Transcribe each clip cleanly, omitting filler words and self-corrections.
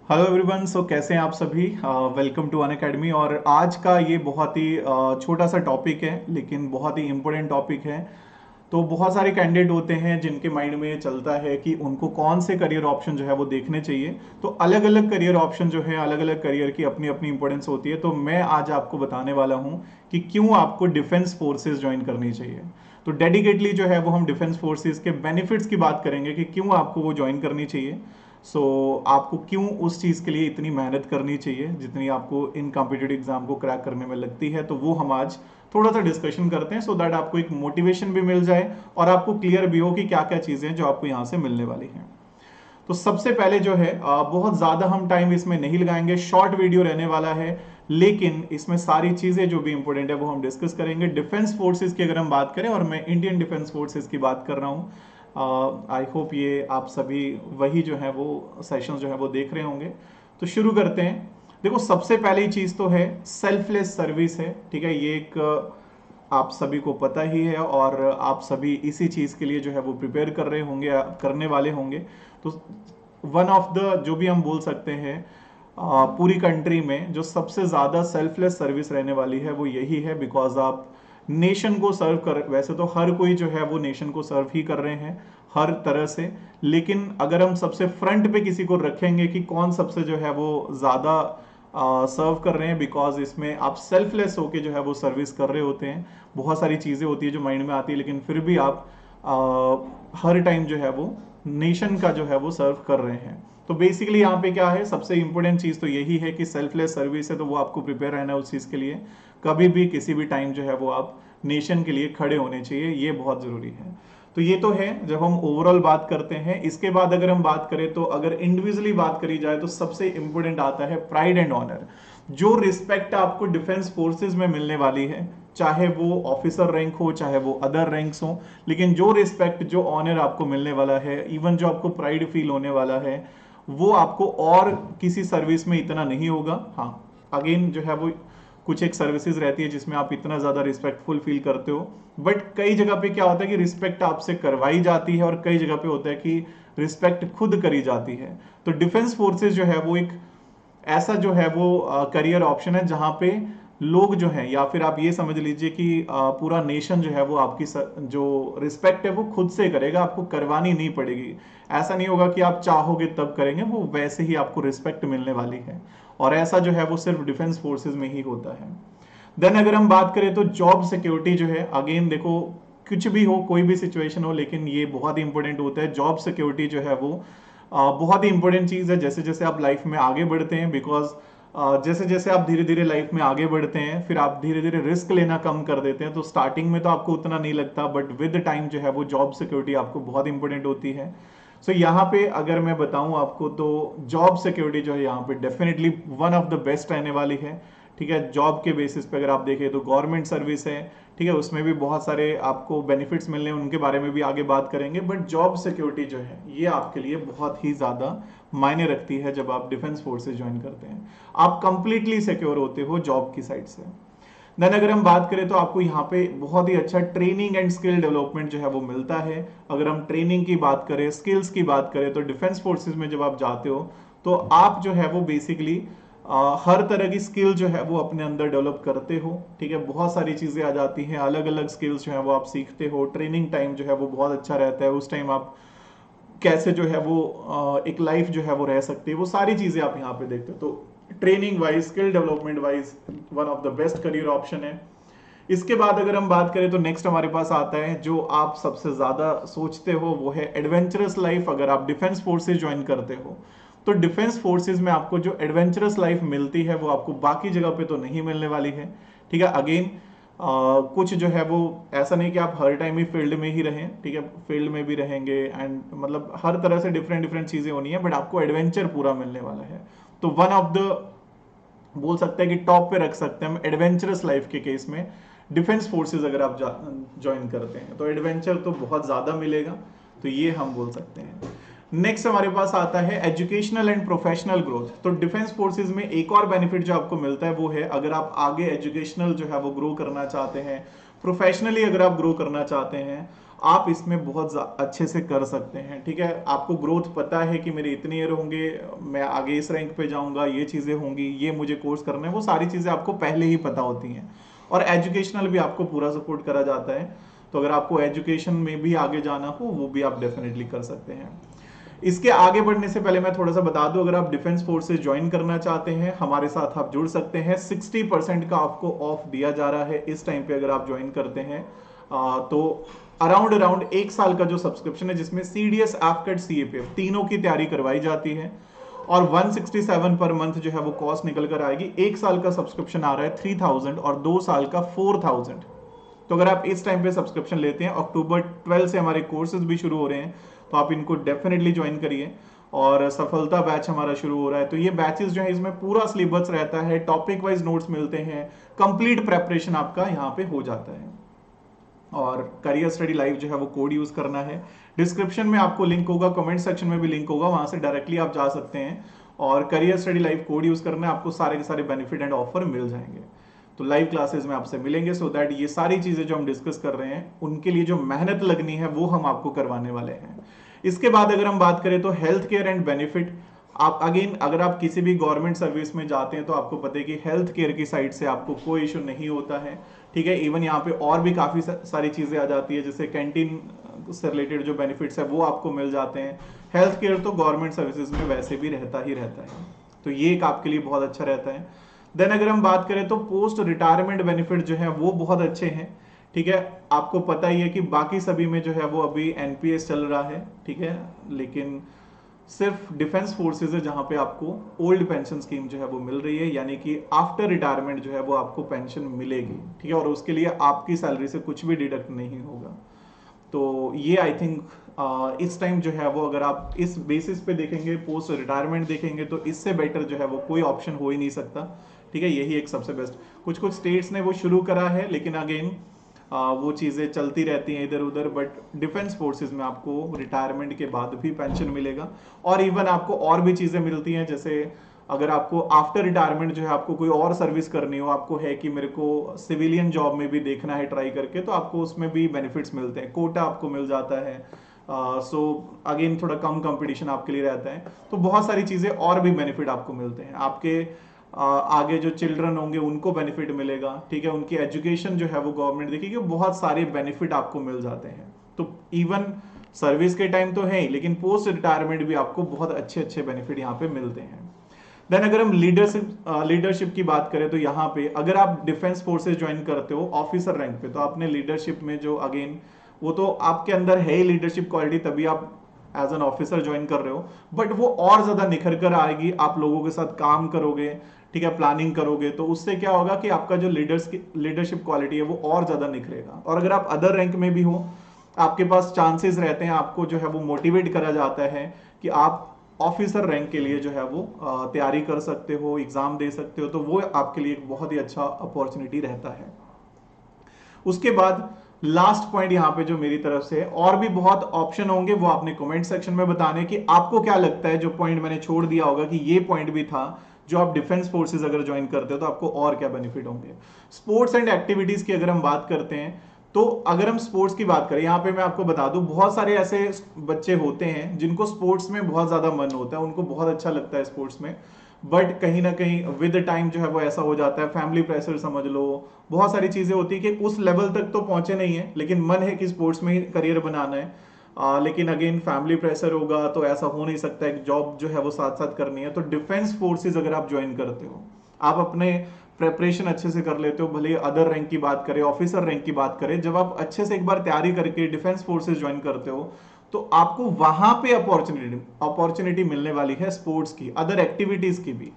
Hello everyone. सो कैसे हैं आप सभी। Welcome to Unacademy. और आज का ये बहुत ही छोटा सा टॉपिक है लेकिन बहुत ही इम्पोर्टेंट टॉपिक है। तो बहुत सारे कैंडिडेट होते हैं जिनके माइंड में ये चलता है कि उनको कौन से करियर ऑप्शन जो है वो देखने चाहिए। तो अलग अलग करियर ऑप्शन जो है, अलग अलग करियर की अपनी अपनी इंपॉर्टेंस होती है। तो मैं आज आपको बताने वाला हूँ कि क्यों आपको डिफेंस फोर्सेस ज्वाइन करनी चाहिए। तो डेडिकेटली जो है वो हम डिफेंस फोर्सेस के बेनिफिट्स की बात करेंगे कि क्यों आपको वो ज्वाइन करनी चाहिए। आपको क्यों उस चीज़ के लिए इतनी मेहनत करनी चाहिए जितनी आपको इन कॉम्पिटेटिव एग्जाम को क्रैक करने में लगती है। तो वो हम आज थोड़ा सा डिस्कशन करते हैं सो दैट आपको एक मोटिवेशन भी मिल जाए और आपको क्लियर भी हो कि क्या क्या चीज़ें हैं जो आपको यहाँ से मिलने वाली हैं। तो सबसे पहले जो है बहुत ज़्यादा हम टाइम इसमें नहीं लगाएंगे, शॉर्ट वीडियो रहने वाला है, लेकिन इसमें सारी चीज़ें जो भी इंपॉर्टेंट है वो हम डिस्कस करेंगे। डिफेंस फोर्सेस की अगर हम बात करें, और मैं इंडियन डिफेंस फोर्सेस की बात कर रहा हूँ, आई होप ये आप सभी वही जो है वो सेशंस जो है वो देख रहे होंगे। तो शुरू करते हैं। देखो, सबसे पहली चीज़ तो है सेल्फलेस सर्विस है। ठीक है, ये एक आप सभी को पता ही है और आप सभी इसी चीज़ के लिए जो है वो प्रिपेयर कर रहे होंगे, करने वाले होंगे। तो वन ऑफ द जो भी हम बोल सकते हैं, पूरी कंट्री में जो सबसे ज़्यादा सेल्फलेस सर्विस रहने वाली है वो यही है। बिकॉज आप नेशन को सर्व कर, वैसे तो हर कोई जो है वो नेशन को सर्व ही कर रहे हैं हर तरह से, लेकिन अगर हम सबसे फ्रंट पे किसी को रखेंगे कि कौन सबसे जो है वो ज़्यादा सर्व कर रहे हैं, बिकॉज इसमें आप सेल्फलेस होके जो है वो सर्विस कर रहे होते हैं। बहुत सारी चीज़ें होती है जो माइंड में आती है, लेकिन फिर भी आप हर टाइम जो है वो नेशन का जो है वो सर्व कर रहे हैं। तो बेसिकली यहाँ पे क्या है, सबसे इंपॉर्टेंट चीज़ तो यही है कि सेल्फलेस सर्विस है, तो वो आपको प्रिपेयर रहना है उस चीज़ के लिए। कभी भी किसी भी टाइम जो है वो आप नेशन के लिए खड़े होने चाहिए, ये बहुत ज़रूरी है। तो ये तो है जब हम ओवरऑल बात करते हैं। इसके बाद अगर हम बात करें, तो अगर इंडिविजुअली बात करी जाए तो सबसे इंपॉर्टेंट आता है प्राइड एंड ऑनर। जो रिस्पेक्ट आपको डिफेंस फोर्सेस में मिलने वाली है, चाहे वो ऑफिसर रैंक हो चाहे वो अदर रैंक्स हो, लेकिन जो रिस्पेक्ट, जो ऑनर आपको मिलने वाला है, इवन जो आपको प्राइड फील होने वाला है, वो आपको और किसी सर्विस में इतना नहीं होगा। हाँ, अगेन जो है वो कुछ एक सर्विसेज रहती है जिसमें आप इतना ज़्यादा रिस्पेक्टफुल फील करते हो, बट कई जगह पे क्या होता है कि रिस्पेक्ट आपसे करवाई जाती है और कई जगह पे होता है कि रिस्पेक्ट खुद करी जाती है। तो डिफेंस फोर्सेस जो है वो एक ऐसा जो है वो करियर ऑप्शन है जहां पे लोग जो है, या फिर आप ये समझ लीजिए कि पूरा नेशन जो है वो आपकी जो रिस्पेक्ट है वो खुद से करेगा, आपको करवानी नहीं पड़ेगी। ऐसा नहीं होगा कि आप चाहोगे तब करेंगे, वो वैसे ही आपको रिस्पेक्ट मिलने वाली है। और ऐसा जो है वो सिर्फ डिफेंस फोर्सेस में ही होता है। देन अगर हम बात करें तो जॉब सिक्योरिटी जो है, अगेन देखो, कुछ भी हो, कोई भी सिचुएशन हो, लेकिन ये बहुत ही इंपॉर्टेंट होता है। जॉब सिक्योरिटी जो है वो बहुत ही इंपॉर्टेंट चीज़ है जैसे जैसे आप लाइफ में आगे बढ़ते हैं। बिकॉज जैसे जैसे आप धीरे धीरे लाइफ में आगे बढ़ते हैं, फिर आप धीरे धीरे रिस्क लेना कम कर देते हैं। तो स्टार्टिंग में तो आपको उतना नहीं लगता, बट विद टाइम जो है वो जॉब सिक्योरिटी आपको बहुत इंपॉर्टेंट होती है। सो यहाँ पे अगर मैं बताऊं आपको, तो जॉब सिक्योरिटी जो है यहाँ पे definitely one of the best रहने वाली है। ठीक है, जॉब के बेसिस पे अगर आप देखें तो गवर्नमेंट सर्विस है, ठीक है, उसमें भी बहुत सारे आपको बेनिफिट्स मिलने हैं, उनके बारे में भी आगे बात करेंगे। बट जॉब सिक्योरिटी जो है ये आपके लिए बहुत ही ज़्यादा मायने रखती है। जब आप डिफेंस फोर्सेज ज्वाइन करते हैं, आप कंप्लीटली सिक्योर होते हो जॉब की साइड से। देन अगर हम बात करें तो आपको यहाँ पे बहुत ही अच्छा ट्रेनिंग एंड स्किल डेवलपमेंट जो है वो मिलता है। अगर हम ट्रेनिंग की बात करें, स्किल्स की बात करें, तो डिफेंस फोर्सेज में जब आप जाते हो तो आप जो है वो बेसिकली हर तरह की स्किल जो है वो अपने अंदर डेवलप करते हो। ठीक है, बहुत सारी चीज़ें आ जाती हैं, अलग अलग स्किल्स जो है वो आप सीखते हो। ट्रेनिंग टाइम जो है वो बहुत अच्छा रहता है, उस टाइम आप कैसे जो है वो एक लाइफ जो है वो रह सकती है, वो सारी चीज़ें आप यहाँ पे देखते हो। तो training wise, skill development wise one of the best career option है। इसके बाद अगर हम बात करें तो नेक्स्ट हमारे पास आता है जो आप सबसे ज़्यादा सोचते हो, वो है एडवेंचरस लाइफ। अगर आप डिफेंस फोर्सेज ज्वाइन करते हो तो डिफेंस फोर्सेज में आपको जो एडवेंचरस लाइफ मिलती है वो आपको बाकी जगह पे तो नहीं मिलने वाली है। ठीक है, अगेन कुछ जो है वो ऐसा नहीं कि आप हर टाइम ही फील्ड में ही रहें। ठीक है, फील्ड में भी रहेंगे एंड मतलब हर तरह से डिफरेंट डिफरेंट चीज़ें होनी है, बट आपको एडवेंचर पूरा मिलने वाला है। तो वन ऑफ द बोल सकते हैं कि टॉप पे रख सकते हैं हम एडवेंचरस लाइफ के केस में डिफेंस फोर्सेस अगर आप ज्वाइन करते हैं तो एडवेंचर तो बहुत ज़्यादा मिलेगा। तो ये हम बोल सकते हैं। नेक्स्ट हमारे पास आता है एजुकेशनल एंड प्रोफेशनल ग्रोथ। तो डिफेंस फोर्सेस में एक और बेनिफिट जो आपको मिलता है वो है, अगर आप आगे एजुकेशनल जो है वो ग्रो करना चाहते हैं, प्रोफेशनली अगर आप ग्रो करना चाहते हैं, आप इसमें बहुत अच्छे से कर सकते हैं। ठीक है, आपको ग्रोथ पता है कि मेरे इतने ईयर होंगे, मैं आगे इस रैंक पे जाऊंगा, ये चीज़ें होंगी, ये मुझे कोर्स करना है, वो सारी चीज़ें आपको पहले ही पता होती हैं। और एजुकेशनल भी आपको पूरा सपोर्ट करा जाता है। तो अगर आपको एजुकेशन में भी आगे जाना हो, वो भी आप डेफिनेटली कर सकते हैं। इसके आगे बढ़ने से पहले मैं थोड़ा सा बता दूं, अगर आप डिफेंस फोर्सेस ज्वाइन करना चाहते हैं हमारे साथ, आप जुड़ सकते हैं। 60% का आपको ऑफ दिया जा रहा है इस टाइम पे अगर आप ज्वाइन करते हैं। तो अराउंड 1 साल का जो सब्सक्रिप्शन है, जिसमें सीडीएस, एफकेट, सीएपीएफ तीनों की तैयारी करवाई जाती है, और 167 पर मंथ जो है वो कॉस्ट निकल कर आएगी। 1 साल का सब्सक्रिप्शन आ रहा है 3000 और 2 साल का 4000। तो अगर आप इस टाइम पे सब्सक्रिप्शन लेते हैं, अक्टूबर 12 से हमारे कोर्सेज भी शुरू हो रहे हैं, तो आप इनको डेफिनेटली ज्वाइन करिए। और सफलता बैच हमारा शुरू हो रहा है, तो ये बैचेस जो है इसमें पूरा सिलेबस रहता है, टॉपिक वाइज नोट्स मिलते हैं, कंप्लीट प्रेपरेशन आपका यहाँ पे हो जाता है। और करियर स्टडी लाइव जो है वो कोड यूज करना है। डिस्क्रिप्शन में आपको लिंक होगा, कमेंट सेक्शन में भी लिंक होगा, वहां से डायरेक्टली आप जा सकते हैं और career study live code use करना है, आपको सारे के सारे बेनिफिट एंड ऑफर मिल जाएंगे। तो लाइव क्लासेस में आपसे मिलेंगे, सो दैट ये सारी चीजें जो हम डिस्कस कर रहे हैं उनके लिए जो मेहनत लगनी है वो हम आपको करवाने वाले हैं। इसके बाद अगर हम बात करें तो हेल्थ केयर एंड बेनिफिट, आप अगेन अगर आप किसी भी गवर्नमेंट सर्विस में जाते हैं तो आपको पता है कि हेल्थ केयर की साइड से आपको कोई इशू नहीं होता है। ठीक है, इवन यहाँ पे और भी काफी सारी चीजें आ जाती है, जैसे कैंटीन से रिलेटेड जो बेनिफिट्स है वो आपको मिल जाते हैं। हेल्थ केयर तो गवर्नमेंट सर्विसेज में वैसे भी रहता ही रहता है, तो ये एक आपके लिए बहुत अच्छा रहता है। देन अगर हम बात करें तो पोस्ट रिटायरमेंट बेनिफिट जो है वो बहुत अच्छे हैं। ठीक है, आपको पता ही है कि बाकी सभी में जो है वो अभी एनपीएस चल रहा है। ठीक है, लेकिन सिर्फ डिफेंस फोर्सेज है जहां पे आपको ओल्ड पेंशन स्कीम जो है वो मिल रही है, यानी कि आफ्टर रिटायरमेंट जो है वो आपको पेंशन मिलेगी। ठीक है, और उसके लिए आपकी सैलरी से कुछ भी डिडक्ट नहीं होगा। तो ये आई थिंक इस टाइम जो है वो, अगर आप इस बेसिस पे देखेंगे, पोस्ट रिटायरमेंट देखेंगे, तो इससे बेटर जो है वो कोई ऑप्शन हो ही नहीं सकता। ठीक है, यही एक सबसे बेस्ट। कुछ कुछ स्टेट्स ने वो शुरू करा है, लेकिन अगेन वो चीज़ें चलती रहती हैं इधर उधर। बट डिफेंस फोर्सेज में आपको रिटायरमेंट के बाद भी पेंशन मिलेगा, और इवन आपको और भी चीज़ें मिलती हैं, जैसे अगर आपको आफ्टर रिटायरमेंट जो है आपको कोई और सर्विस करनी हो, आपको है कि मेरे को सिविलियन जॉब में भी देखना है ट्राई करके, तो आपको उसमें भी बेनिफिट्स मिलते हैं, कोटा आपको मिल जाता है। सो अगेन थोड़ा कम कंपटीशन आपके लिए रहता है, तो बहुत सारी चीज़ें और भी बेनिफिट आपको मिलते हैं। आपके आगे जो चिल्ड्रन होंगे उनको बेनिफिट मिलेगा। ठीक है, उनकी एजुकेशन जो है वो गवर्नमेंट देखेगी, बहुत सारे बेनिफिट आपको मिल जाते हैं। तो इवन सर्विस के टाइम तो है ही, लेकिन पोस्ट रिटायरमेंट भी आपको बहुत अच्छे अच्छे बेनिफिट यहाँ पे मिलते हैं। देन अगर हम लीडरशिप की बात करें, तो यहाँ पे अगर आप डिफेंस फोर्सेस ज्वाइन करते हो ऑफिसर रैंक पे, तो आपने लीडरशिप में जो अगेन वो तो आपके अंदर है ही लीडरशिप क्वालिटी, तभी आप एज एन ऑफिसर ज्वाइन कर रहे हो, बट वो और ज्यादा निखर कर आएगी, आप लोगों के साथ काम करोगे। ठीक है, प्लानिंग करोगे, तो उससे क्या होगा कि आपका जो लीडरशिप क्वालिटी है वो और ज्यादा निखरेगा। और अगर आप अदर रैंक में भी हो, आपके पास चांसेस रहते हैं, आपको जो है वो मोटिवेट करा जाता है कि आप ऑफिसर रैंक के लिए जो है वो तैयारी कर सकते हो, एग्जाम दे सकते हो, तो वो आपके लिए एक बहुत ही अच्छा अपॉर्चुनिटी रहता है। उसके बाद लास्ट पॉइंट यहाँ पे जो मेरी तरफ से, और भी बहुत ऑप्शन होंगे, वो आपने कमेंट सेक्शन में बताने कि आपको क्या लगता है, जो पॉइंट मैंने छोड़ दिया होगा कि ये पॉइंट भी था, जो आप डिफेंस फोर्सेस अगर ज्वाइन करते हो तो आपको और क्या बेनिफिट होंगे। स्पोर्ट्स एंड एक्टिविटीज की अगर हम बात करते हैं, तो अगर हम स्पोर्ट्स की बात करें, यहाँ पे मैं आपको बता दूं, बहुत सारे ऐसे बच्चे होते हैं जिनको स्पोर्ट्स में बहुत ज्यादा मन होता है, उनको बहुत अच्छा लगता है स्पोर्ट्स में, बट कहीं ना कहीं विद टाइम जो है वो ऐसा हो जाता है, फैमिली प्रेशर समझ लो, बहुत सारी चीजें होती है कि उस लेवल तक तो पहुंचे नहीं है, लेकिन मन है कि स्पोर्ट्स में ही करियर बनाना है। लेकिन अगेन फैमिली प्रेशर होगा तो ऐसा हो नहीं सकता, एक जॉब जो है वो साथ साथ करनी है। तो डिफेंस फोर्सेस अगर आप ज्वाइन करते हो, आप अपने प्रेपरेशन अच्छे से कर लेते हो, भले अदर रैंक की बात करें, ऑफिसर रैंक की बात करें, जब आप अच्छे से एक बार तैयारी करके डिफेंस फोर्सेस ज्वाइन करते हो, तो आपको वहां पे अपॉर्चुनिटी मिलने वाली है स्पोर्ट्स की, अदर एक्टिविटीज की भी।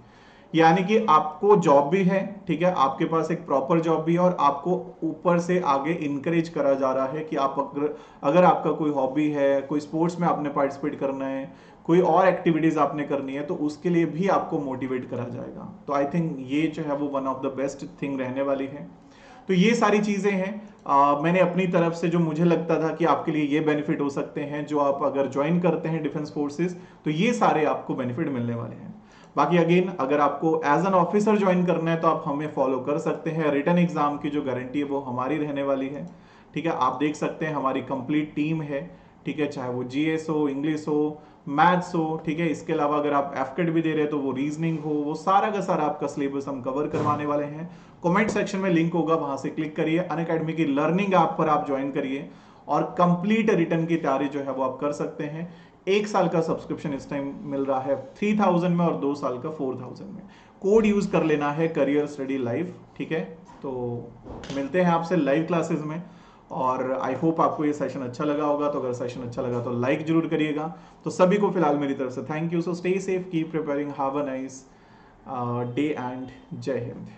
यानी कि आपको जॉब भी है, ठीक है, आपके पास एक प्रॉपर जॉब भी है, और आपको ऊपर से आगे इंकरेज करा जा रहा है कि आप अगर आपका कोई हॉबी है, कोई स्पोर्ट्स में आपने पार्टिसिपेट करना है, कोई और एक्टिविटीज आपने करनी है, तो उसके लिए भी आपको मोटिवेट करा जाएगा। तो आई थिंक ये जो है वो one of the best thing रहने वाली है। तो ये सारी चीजें हैं, मैंने अपनी तरफ से जो मुझे लगता था कि आपके लिए ये बेनिफिट हो सकते हैं, जो आप अगर ज्वाइन करते हैं डिफेंस फोर्सेस, तो ये सारे आपको बेनिफिट मिलने वाले हैं। बाकी अगेन अगर आपको एज एन ऑफिसर ज्वाइन करना है तो आप हमें फॉलो कर सकते हैं, रिटन एग्जाम की जो गारंटी है वो हमारी रहने वाली है। ठीक है, आप देख सकते हैं हमारी कंप्लीट टीम है, ठीक है, चाहे वो जीएस हो, इंग्लिश हो, मैथ्स हो, ठीक है, इसके अलावा अगर आप एफकेट भी दे रहे हैं तो वो रीजनिंग हो, वो सारा का सारा आपका सिलेबस हम कवर करवाने वाले हैं। कमेंट सेक्शन में लिंक होगा, वहां से क्लिक करिए, अनअकैडमी की लर्निंग ऐप पर आप ज्वाइन करिए और कंप्लीट रिटर्न की तैयारी जो है वो आप कर सकते हैं। 1 साल का सब्सक्रिप्शन इस टाइम मिल रहा है 3000 में और 2 साल का 4000 में। कोड यूज कर लेना है करियर स्टडी लाइव, ठीक है। तो मिलते हैं आपसे लाइव क्लासेस में, और आई होप आपको ये सेशन अच्छा लगा होगा। तो अगर सेशन अच्छा लगा तो लाइक जरूर करिएगा। तो सभी को फिलहाल मेरी तरफ से thank you. So stay safe, keep preparing, have a nice day and जय हिंद।